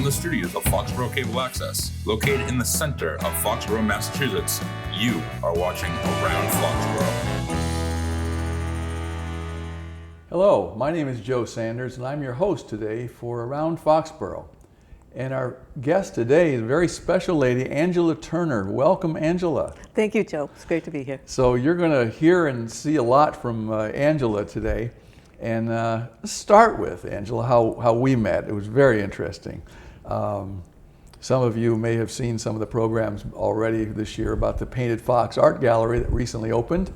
From the studios of Foxboro Cable Access, located in the center of Foxborough, Massachusetts, you are watching Around Foxborough. Hello, my name is Joe Sanders and I'm your host today for Around Foxborough. And our guest today is a very special lady, Angela Turner. Welcome, Angela. Thank you, Joe. It's great to be here. So you're going to hear and see a lot from Angela today. And let's start with, Angela, how we met. It was very interesting. Some of you may have seen some of the programs already this year about the Painted Fox Art Gallery that recently opened.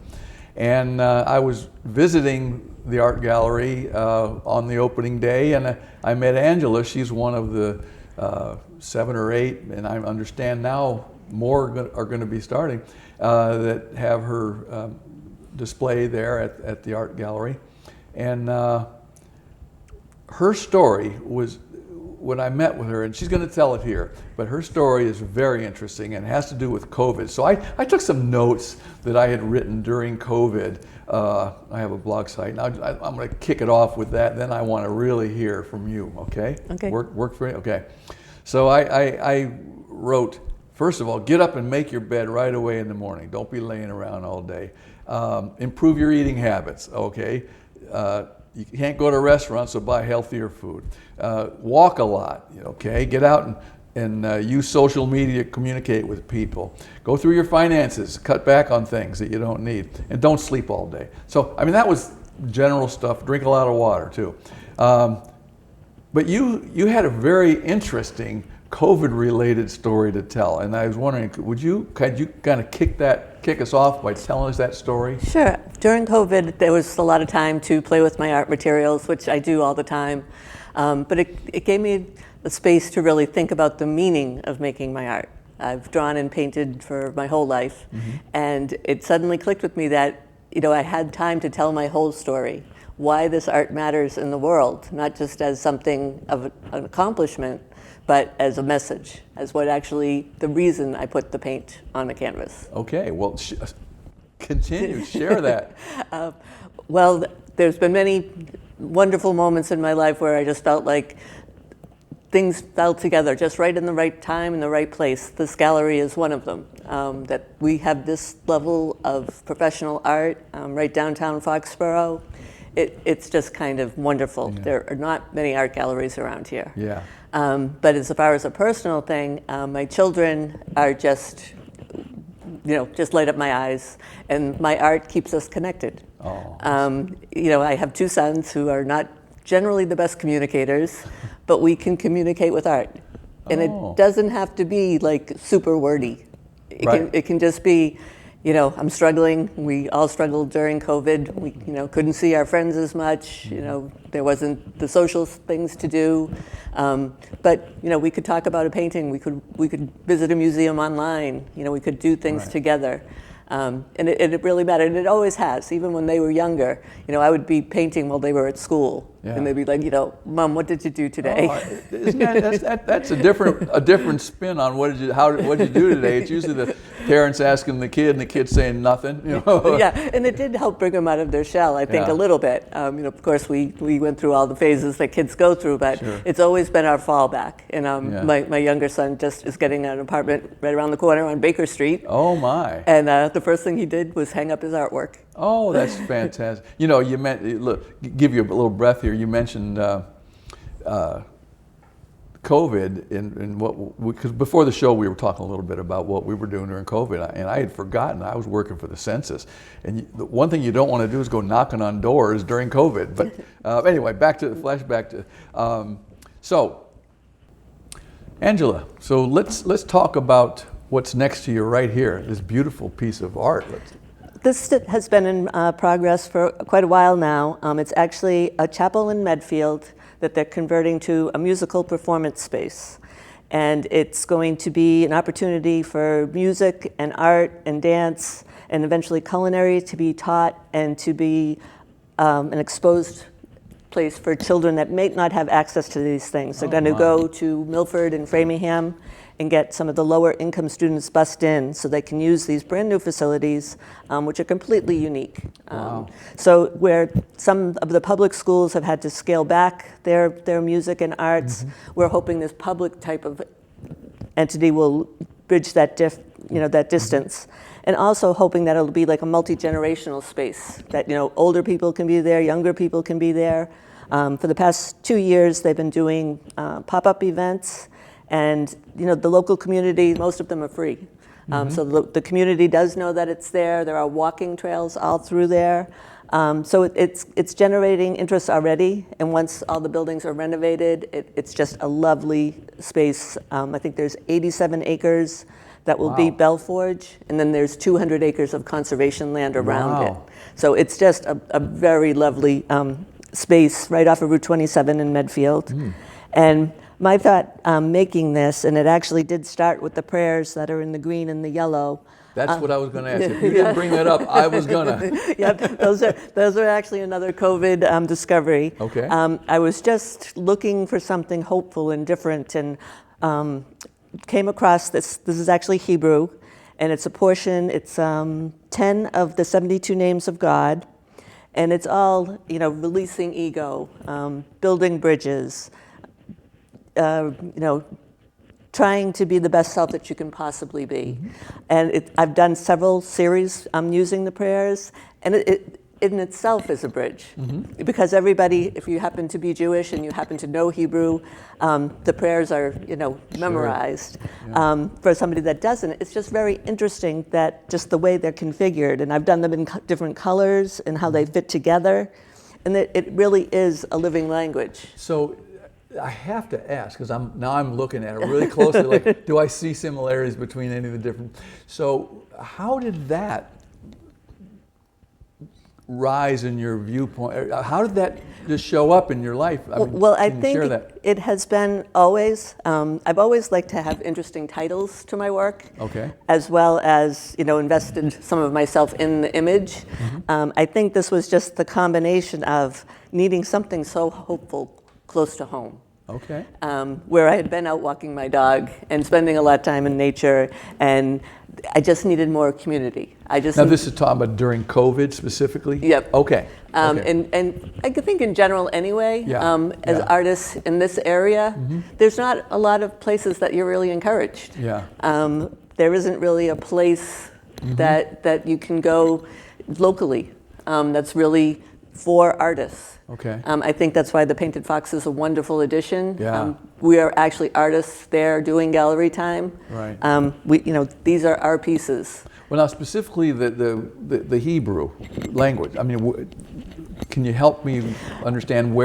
And I was visiting the art gallery on the opening day, and I met Angela. She's one of the 7 or 8, and I understand now more are going to be starting, that have her display there at the art gallery. And her story was, when I met with her, and she's going to tell it here, but her story is very interesting and has to do with COVID. So I took some notes that I had written during COVID. I have a blog site. Now I'm going to kick it off with that. Then I want to really hear from you. Okay? Okay. Work for you? Okay. So I wrote, first of all, get up and make your bed right away in the morning. Don't be laying around all day. Improve your eating habits. Okay. You can't go to restaurants, so buy healthier food. Walk a lot, okay? Get out and use social media to communicate with people. Go through your finances, cut back on things that you don't need, and don't sleep all day. So, I mean, that was general stuff. Drink a lot of water, too. But you had a very interesting COVID-related story to tell, and I was wondering, could you kind of kick us off by telling us that story? Sure. During COVID, there was a lot of time to play with my art materials, which I do all the time. But it gave me the space to really think about the meaning of making my art. I've drawn and painted for my whole life, and it suddenly clicked with me that I had time to tell my whole story, why this art matters in the world, not just as something of an accomplishment, but as a message, as what actually the reason I put the paint on the canvas. Okay, well, continue, share that. Well, there's been many wonderful moments in my life where I just felt like things fell together just right in the right time, in the right place. This gallery is one of them. That we have this level of professional art right downtown Foxborough. It's just kind of wonderful. Yeah. There are not many art galleries around here. Yeah. But as far as a personal thing, my children are just light up my eyes, and my art keeps us connected. Oh. I have 2 sons who are not generally the best communicators, but we can communicate with art. And it doesn't have to be like super wordy. It can just be, I'm struggling. We all struggled during COVID. We, couldn't see our friends as much. There wasn't the social things to do. But we could talk about a painting. We could visit a museum online. We could do things together. And it really mattered, and it always has. Even when they were younger, I would be painting while they were at school, and they'd be like, Mom, what did you do today? Isn't that's a different spin on what did you do today? It's usually the parents asking the kid, and the kid saying nothing. Yeah, and it did help bring them out of their shell, I think, a little bit. Of course, we went through all the phases that kids go through, but it's always been our fallback. And my younger son just is getting an apartment right around the corner on Baker Street. Oh my! And the first thing he did was hang up his artwork. Oh, that's fantastic. You meant, look, give you a little breath here. You mentioned COVID and because before the show we were talking a little bit about what we were doing during COVID, and I had forgotten I was working for the census. And the one thing you don't want to do is go knocking on doors during COVID. But anyway, back to the flashback to. So, Angela, so let's talk about what's next to you right here. This beautiful piece of art. This has been in progress for quite a while now. It's actually a chapel in Medfield that they're converting to a musical performance space. And it's going to be an opportunity for music and art and dance and eventually culinary to be taught and to be an exposed place for children that may not have access to these things. They're going to go to Milford and Framingham and get some of the lower income students bussed in so they can use these brand new facilities, which are completely unique. So where some of the public schools have had to scale back their music and arts, we're hoping this public type of entity will bridge that that distance. And also hoping that it'll be like a multi-generational space, that older people can be there, younger people can be there. For the past 2 years, they've been doing pop-up events, and the local community, most of them are free. So the community does know that it's there. There are walking trails all through there. So it's generating interest already, and once all the buildings are renovated, it's just a lovely space. I think there's 87 acres that will be Belforge, and then there's 200 acres of conservation land around it. So it's just a very lovely space right off of Route 27 in Medfield. And my thought making this, and it actually did start with the prayers that are in the green and the yellow. That's what I was going to ask. If you didn't bring that up, I was going to. Yeah, those are actually another COVID discovery. Okay. I was just looking for something hopeful and different, and came across this. This is actually Hebrew, and it's a portion. It's 10 of the 72 names of God, and it's all releasing ego, building bridges, trying to be the best self that you can possibly be. And I've done several series using the prayers, and it in itself is a bridge. Because everybody, if you happen to be Jewish and you happen to know Hebrew, the prayers are memorized. For somebody that doesn't, it's just very interesting that just the way they're configured, and I've done them in different colors and how they fit together, and it really is a living language. So I have to ask, because I'm looking at it really closely, like, do I see similarities between any of the different? So how did that rise in your viewpoint? How did that just show up in your life? I think it has been always, I've always liked to have interesting titles to my work, as well as, invested some of myself in the image. I think this was just the combination of needing something so hopeful close to home. Where I had been out walking my dog and spending a lot of time in nature, and I just needed more community. Now this is talking about during COVID specifically? Yep. Okay. And I think in general anyway, as artists in this area, there's not a lot of places that you're really encouraged. There isn't really a place that you can go locally that's really for artists. I think that's why the Painted Fox is a wonderful addition. We are actually artists there doing gallery time. These are our pieces. Well, now specifically the Hebrew language. Can you help me understand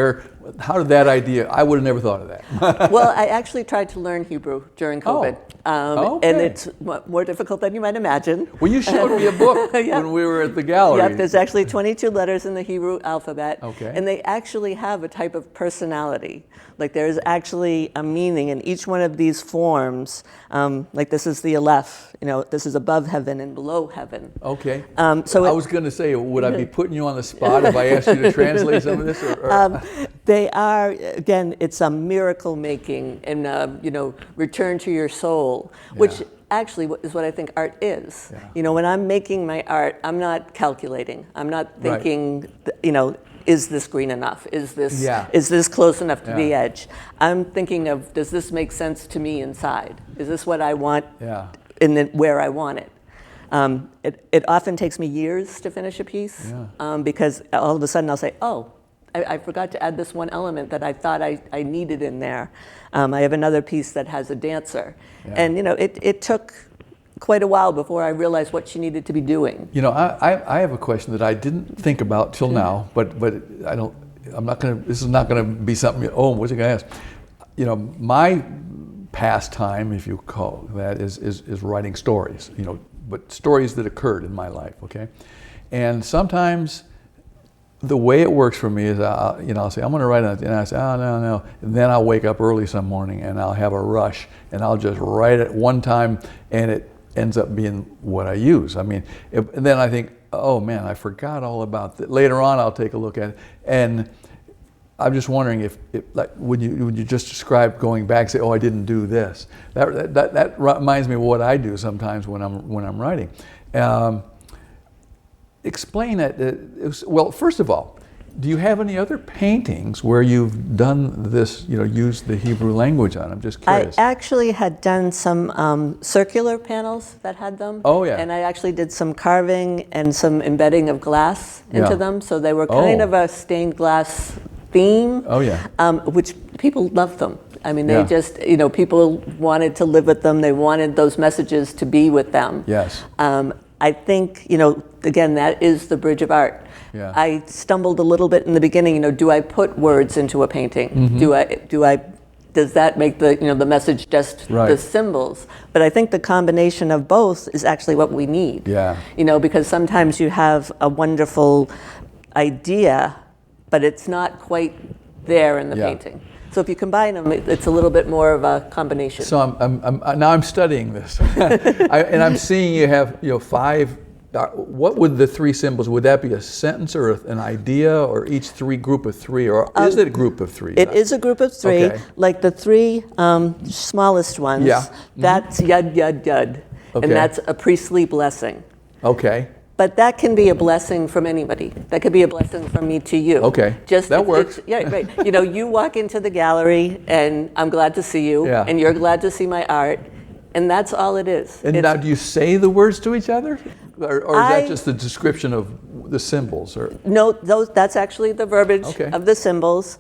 how did that idea? I would have never thought of that. Well, I actually tried to learn Hebrew during COVID. And it's more difficult than you might imagine. Well, you showed me a book when we were at the gallery. There's actually 22 letters in the Hebrew alphabet. And they actually have a type of personality. Like there's actually a meaning in each one of these forms. Like this is the Aleph, this is above heaven and below heaven. So I was going to say, would I be putting you on the spot if I asked you to translate some of this? They are, again, it's a miracle making and, return to your soul, which actually is what I think art is. When I'm making my art, I'm not calculating. I'm not thinking, is this green enough? Is this close enough to the edge? I'm thinking of, does this make sense to me inside? Is this what I want and where I want it? It often takes me years to finish a piece because all of a sudden I'll say, I forgot to add this one element that I thought I needed in there. I have another piece that has a dancer. And it took quite a while before I realized what she needed to be doing. I have a question that I didn't think about till now, but this is not gonna be something, what's he gonna ask? My pastime, if you call that, is writing stories, but stories that occurred in my life, And sometimes the way it works for me is, I'll say, I'm going to write it, and I say, no. And then I'll wake up early some morning, and I'll have a rush, and I'll just write it one time, and it ends up being what I use. And then I think, oh man, I forgot all about that. Later on, I'll take a look at it. And I'm just wondering if like, when you just describe going back, say, oh, I didn't do this. That reminds me of what I do sometimes when I'm writing. Explain that. Well, first of all, do you have any other paintings where you've done this, used the Hebrew language on? I'm just curious. I actually had done some circular panels that had them. Oh, yeah. And I actually did some carving and some embedding of glass into them. So they were kind of a stained glass theme. Oh, yeah. Which people loved them. I mean, they Yeah. just, people wanted to live with them. They wanted those messages to be with them. Yes. I think, again, that is the bridge of art. Yeah. I stumbled a little bit in the beginning, do I put words into a painting? Mm-hmm. Does that make the message just Right. the symbols? But I think the combination of both is actually what we need. Yeah. Because sometimes you have a wonderful idea, but it's not quite there in the Yeah. painting. So if you combine them, it's a little bit more of a combination. So now I'm studying this, and I'm seeing you have 5. What would the 3 symbols? Would that be a sentence or an idea, or each group of 3, or is it a group of 3? It is a group of 3. Okay. Like the 3 smallest ones. Yeah. Mm-hmm. That's yud yud yud, Okay. and that's a priestly blessing. Okay. But that can be a blessing from anybody. That could be a blessing from me to you. Okay. That works. Yeah, right. You walk into the gallery, and I'm glad to see you, Yeah. and you're glad to see my art, and that's all it is. And now, do you say the words to each other, or is that just the description of the symbols? Or No, that's actually the verbiage Okay. of the symbols.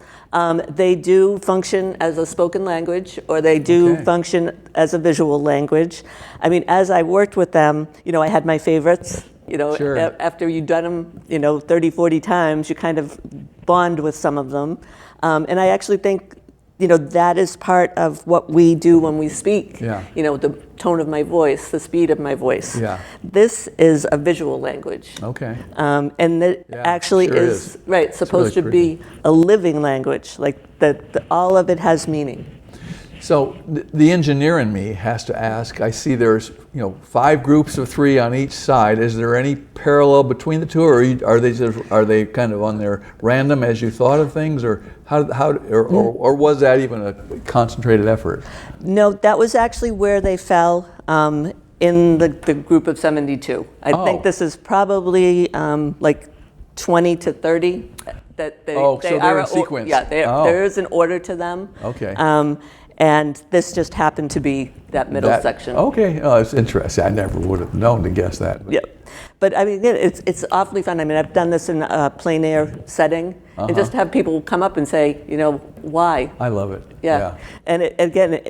They do function as a spoken language, or they do Okay. function as a visual language. I mean, as I worked with them, I had my favorites. Sure. After you've done them, 30, 40 times, you kind of bond with some of them. And I actually think, that is part of what we do when we speak. Yeah. The tone of my voice, the speed of my voice. Yeah. This is a visual language. Okay. And that Yeah, actually sure is right supposed really to be a living language. Like all of it has meaning. So the engineer in me has to ask. I see there's 5 groups of 3 on each side. Is there any parallel between the two, or are they kind of on their random as you thought of things, or or was that even a concentrated effort? No, that was actually where they fell in the group of 72. I think this is probably like 20 to 30. That they so they're are in sequence. Yeah, there is an order to them. Okay. And this just happened to be that middle section. Okay, oh, it's interesting. I never would have known to guess that. Yeah, but I mean, it's awfully fun. I mean, I've done this in a plein air setting, and just have people come up and say, why? I love it. Yeah. And again,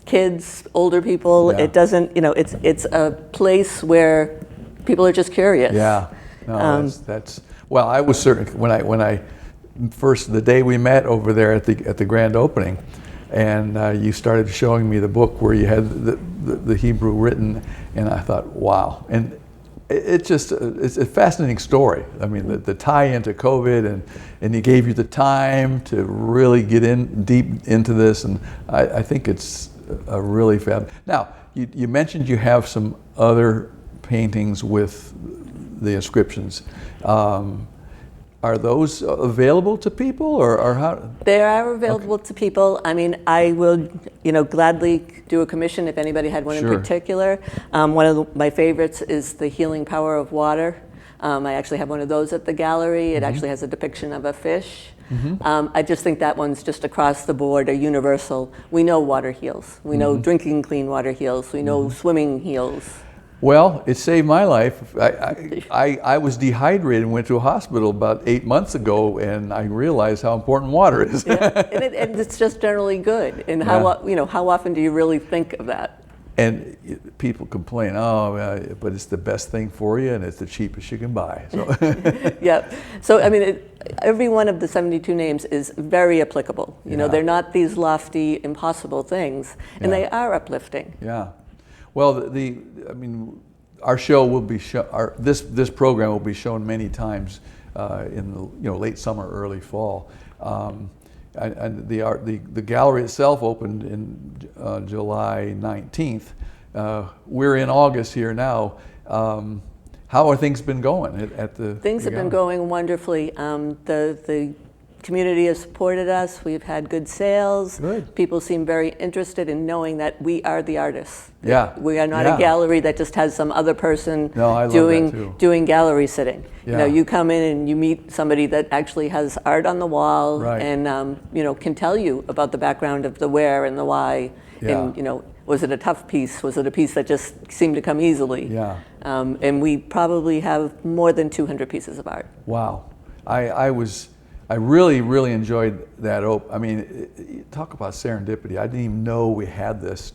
kids, older people. Yeah. It doesn't. It's a place where people are just curious. Yeah. No, that's. Well, I was certain when I first, the day we met over there at the grand opening, and you started showing me the book where you had the Hebrew written, and I thought, wow. And it's a fascinating story. I mean, the tie into COVID, and he gave you the time to really get in deep into this, and I think it's a really fab. Now, you mentioned you have some other paintings with the inscriptions. Are those available to people, or how? They are available to people. I mean, I will, gladly do a commission if anybody had one in particular. One of my favorites is the healing power of water. I actually have one of those at the gallery. It actually has a depiction of a fish. I just think that one's just across the board, a universal. We know water heals. We know drinking clean water heals. We know swimming heals. Well, it saved my life. I was dehydrated and went to a hospital about 8 months ago, and I realized how important water is. Yeah. and it's just generally good. And how often do you really think of that? And people complain, but it's the best thing for you, and it's the cheapest you can buy. So. Yeah. So I mean, every one of the 72 names is very applicable. They're not these lofty, impossible things, and they are uplifting. Yeah. Well, our show will be this program will be shown many times in the late summer, early fall, and the gallery itself opened in July 19th. We're in August here now. How are things been going at the? Things have been going wonderfully. The community has supported us. We've had good sales. Good. People seem very interested in knowing that we are the artists. Yeah. We are not a gallery that just has some other person No, I love that too. doing gallery sitting. Yeah. You come in and you meet somebody that actually has art on the wall, Right. and can tell you about the background of the where and the why. Yeah. And was it a tough piece? Was it a piece that just seemed to come easily? Yeah. And we probably have more than 200 pieces of art. Wow. I really, really enjoyed that I mean, talk about serendipity. I didn't even know we had this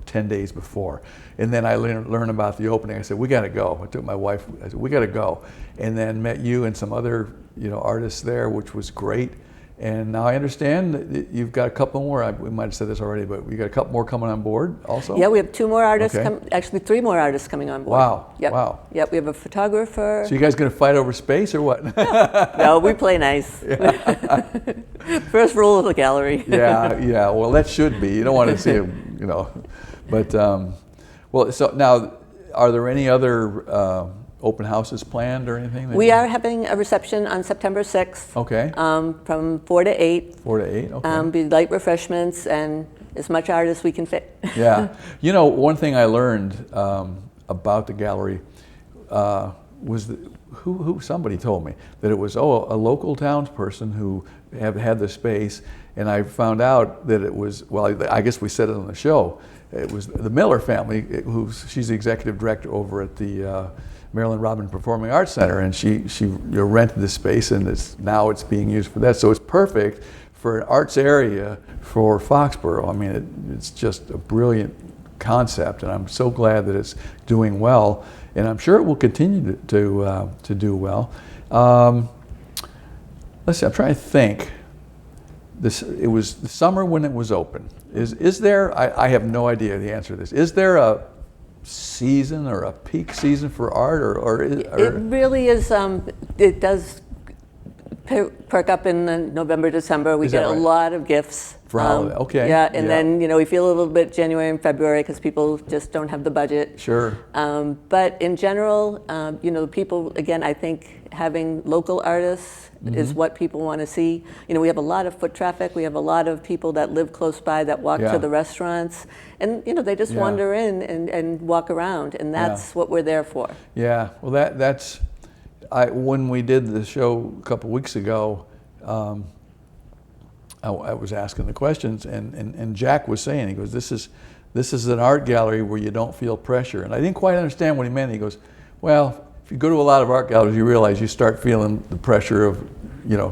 10 days before. And then I learned about the opening. I said, we got to go. I took my wife, I said, we got to go. And then met you and some other, artists there, which was great. And now I understand that you've got a couple more. We might have said this already, but you got a couple more coming on board also? Yeah, we have 2 more artists, Okay. actually 3 more artists coming on board. Wow. Yep. Wow. Yep, we have a photographer. So you guys going to fight over space or what? No, we play nice. First rule of the gallery. Yeah. Well, that should be. You don't want to see it, But, well, so now, are there any other open houses planned or anything? We are having a reception on September 6th. Okay. From 4 to 8. 4 to 8, okay. Be light refreshments and as much art as we can fit. Yeah. One thing I learned about the gallery was who somebody told me that it was a local townsperson who had the space, and I found out that it was, well, I guess we said it on the show, it was the Miller family, she's the executive director over at the Marilyn Robin Performing Arts Center, and she rented the space, and now it's being used for that. So it's perfect for an arts area for Foxborough. I mean, it's just a brilliant concept, and I'm so glad that it's doing well, and I'm sure it will continue to do well. Let's see, I'm trying to think. It was the summer when it was open. Is there? I have no idea the answer to this. Is there a season or a peak season for art, or It really is. It does perk up in the November, December. We get a lot of gifts for holiday. Okay. Yeah, and then we feel a little bit January and February because people just don't have the budget. Sure. But in general, people, again, I think having local artists is what people want to see. We have a lot of foot traffic. We have a lot of people that live close by that walk to the restaurants, and they just wander in and walk around, and that's what we're there for. Yeah. Well, that's. When we did the show a couple weeks ago, I was asking the questions, and Jack was saying, he goes, this is an art gallery where you don't feel pressure. And I didn't quite understand what he meant. He goes, well, if you go to a lot of art galleries, you realize you start feeling the pressure of,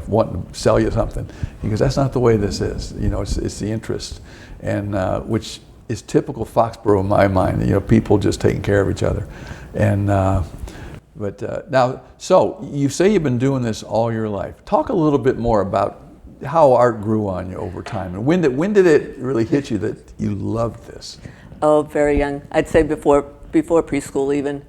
wanting to sell you something. He goes, that's not the way this is. It's the interest, and which is typical Foxborough in my mind. People just taking care of each other, and. But now, so you say you've been doing this all your life. Talk a little bit more about how art grew on you over time, and when did it really hit you that you loved this? Oh, very young. I'd say before preschool even.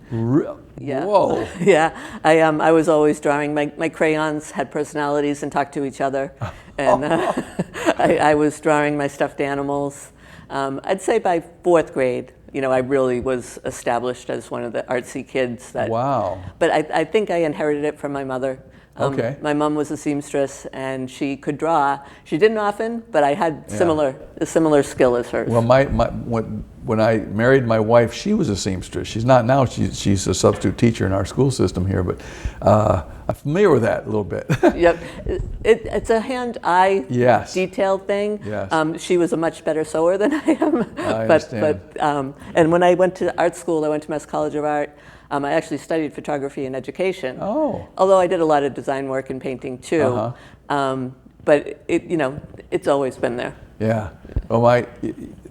Yeah. Whoa. Yeah. I was always drawing. My crayons had personalities and talked to each other, and I was drawing my stuffed animals. I'd say by 4th grade. I really was established as one of the artsy kids. Wow. But I think I inherited it from my mother. Okay. My mom was a seamstress, and she could draw. She didn't often, but I had a similar skill as hers. Well, when I married my wife, she was a seamstress. She's not now. She's a substitute teacher in our school system here, but I'm familiar with that a little bit. Yep. It's a hand-eye detail thing. Yes. She was a much better sewer than I am. I understand. And when I went to art school, I went to Mass College of Art. I actually studied photography and education. Oh. Although I did a lot of design work and painting too. But it's always been there. Yeah. Well,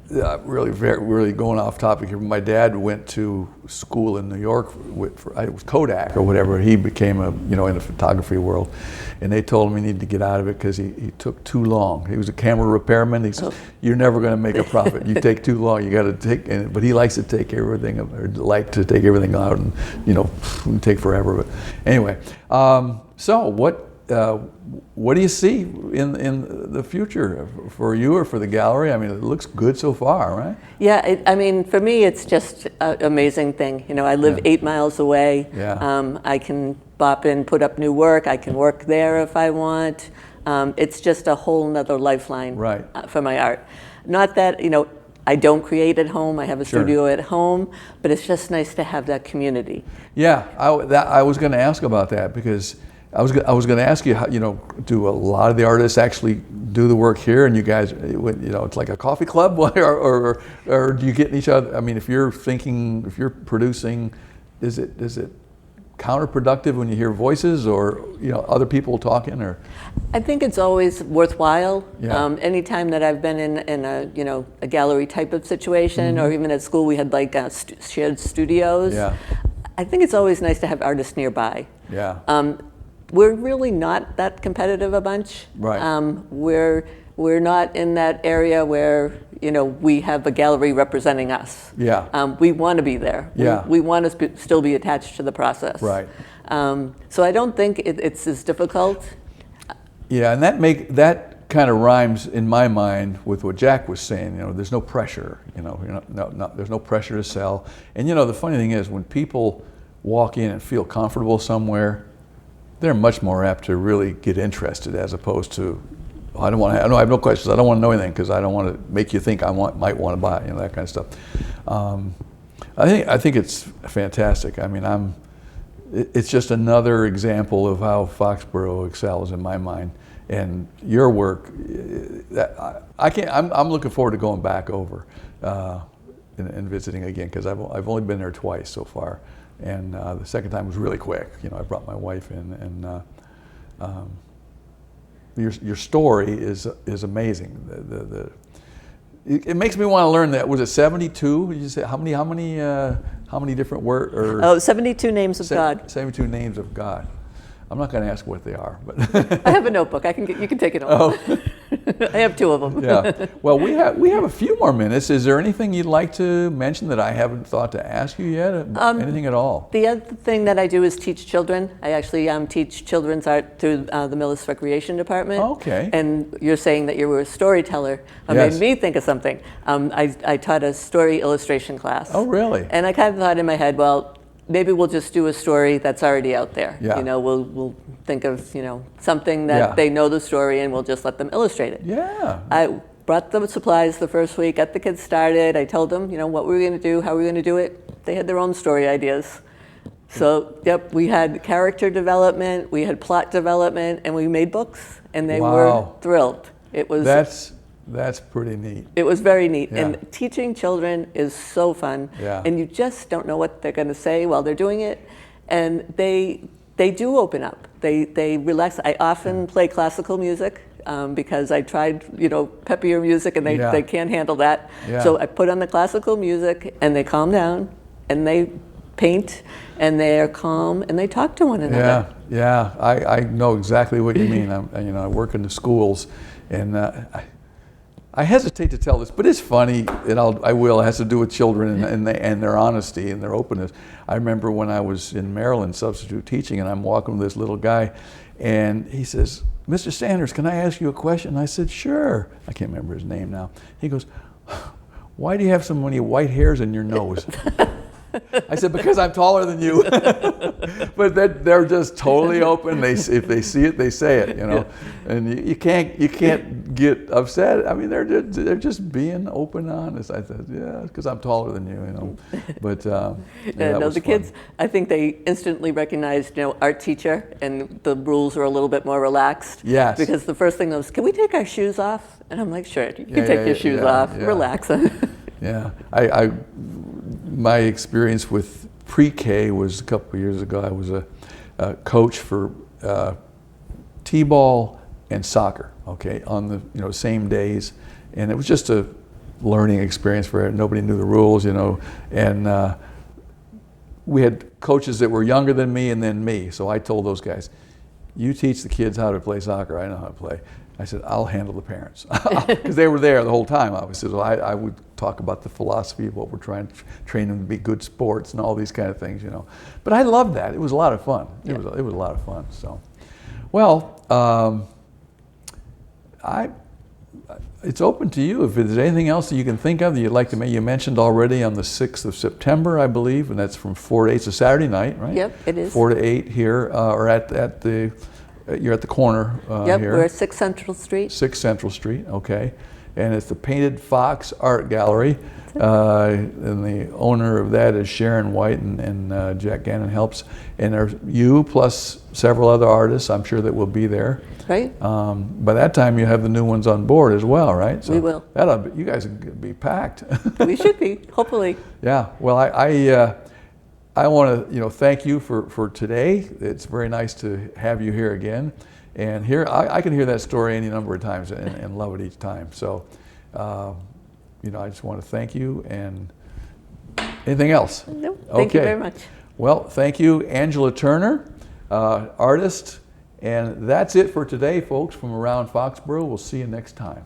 really going off topic here. My dad went to school in New York it was Kodak or whatever. He became in the photography world, and they told him he needed to get out of it because he took too long. He was a camera repairman. He said, "You're never going to make a profit. You take too long. You got to take." But he likes to take everything, out, and take forever. But anyway, so what do you see in the future for you or for the gallery? I mean, it looks good so far, right? Yeah, for me, it's just an amazing thing. I live 8 miles away. Yeah. I can bop in, put up new work. I can work there if I want. It's just a whole nother lifeline Right. For my art. Not that, I don't create at home. I have a Sure. studio at home, but it's just nice to have that community. Yeah, I was going to ask about that, because I was going to ask you, how, do a lot of the artists actually do the work here, and you guys, it's like a coffee club, or do you get in each other? I mean, if you're producing, is it counterproductive when you hear voices, or other people talking, or? I think it's always worthwhile. Yeah. Anytime that I've been in a gallery type of situation, or even at school we had like shared studios. Yeah. I think it's always nice to have artists nearby. Yeah. We're really not that competitive a bunch. Right. We're not in that area where we have a gallery representing us. Yeah. We want to be there. Yeah. We want to still be attached to the process. Right. So I don't think it's as difficult. Yeah, and that kind of rhymes in my mind with what Jack was saying. There's no pressure. There's no pressure to sell. And the funny thing is, when people walk in and feel comfortable somewhere, they're much more apt to really get interested, as opposed to, I have no questions. I don't want to know anything, because I don't want to make you think might want to buy, that kind of stuff. I think it's fantastic. I mean, it's just another example of how Foxborough excels in my mind. And your work, I'm looking forward to going back over and visiting again, because I've only been there twice so far, and the second time was really quick. I brought my wife in, and your story is amazing. It makes me want to learn that. Was it 72? Did you say how many different words? 72 names of God. 72 names of God. I'm not going to ask what they are, but I have a notebook. You can take it home. Oh. I have 2 of them. Yeah. Well, we have a few more minutes. Is there anything you'd like to mention that I haven't thought to ask you yet? Anything at all? The other thing that I do is teach children. I actually teach children's art through the Millis Recreation Department. Okay. And you're saying that you were a storyteller. Yes. Made me think of something. I taught a story illustration class. Oh, really? And I kind of thought in my head, well, maybe we'll just do a story that's already out there. Yeah. We'll think of something that they know the story, and we'll just let them illustrate it. Yeah. I brought the supplies the first week, got the kids started. I told them, what we were going to do, how we were going to do it. They had their own story ideas. So, yep, we had character development, we had plot development, and we made books, and they were thrilled. It was That's pretty neat. It was very neat. Yeah. And teaching children is so fun. Yeah. And you just don't know what they're going to say while they're doing it. And they do open up. They relax. I often play classical music because I tried, peppier music, and they can't handle that. Yeah. So I put on the classical music, and they calm down, and they paint, and they're calm, and they talk to one another. Yeah. I know exactly what you mean. I work in the schools, and I hesitate to tell this, but it's funny, and I will. It has to do with children and their honesty and their openness. I remember when I was in Maryland substitute teaching, and I'm walking with this little guy, and he says, "Mr. Sanders, can I ask you a question?" And I said, "Sure." I can't remember his name now. He goes, "Why do you have so many white hairs in your nose?" I said, "Because I'm taller than you." But they're just totally open. If they see it, they say it, And you can't get upset. I mean, they're just being open and honest. I said, "Yeah, because I'm taller than you," But the kids, I think they instantly recognized, art teacher, and the rules are a little bit more relaxed. Yes. Because the first thing was, "Can we take our shoes off?" And I'm like, "Sure, you can take your shoes off. Yeah. Relax." Yeah, my experience with pre-K was a couple of years ago. I was a coach for t-ball and soccer. Okay, on the same days, and it was just a learning experience for nobody knew the rules, and we had coaches that were younger than me and then me. So I told those guys, "You teach the kids how to play soccer. I know how to play." I said, "I'll handle the parents," because they were there the whole time, obviously. So I would talk about the philosophy of what we're trying to train them to be good sports and all these kind of things, But I loved that. It was a lot of fun. Yeah. It was a lot of fun. So, well, it's open to you. If there's anything else that you can think of that you'd like to make. You mentioned already on the 6th of September, I believe, and that's from 4 to 8. It's a Saturday night, right? Yep, it is. 4 to 8 here, or at the you're at the corner Yep, here. we're at 6 Central Street. 6 Central Street, okay. And it's the Painted Fox Art Gallery. And the owner of that is Sharon White, and Jack Gannon helps. And there's you plus several other artists, I'm sure, that will be there. Right. By that time, you have the new ones on board as well, right? So We will. You guys will be packed. We should be, hopefully. Yeah. Well, I want to thank you for today. It's very nice to have you here again. And here I can hear that story any number of times and love it each time. So, I just want to thank you. And anything else? No, thank you very much. Well, thank you, Angela Turner, artist. And that's it for today, folks, from around Foxborough. We'll see you next time.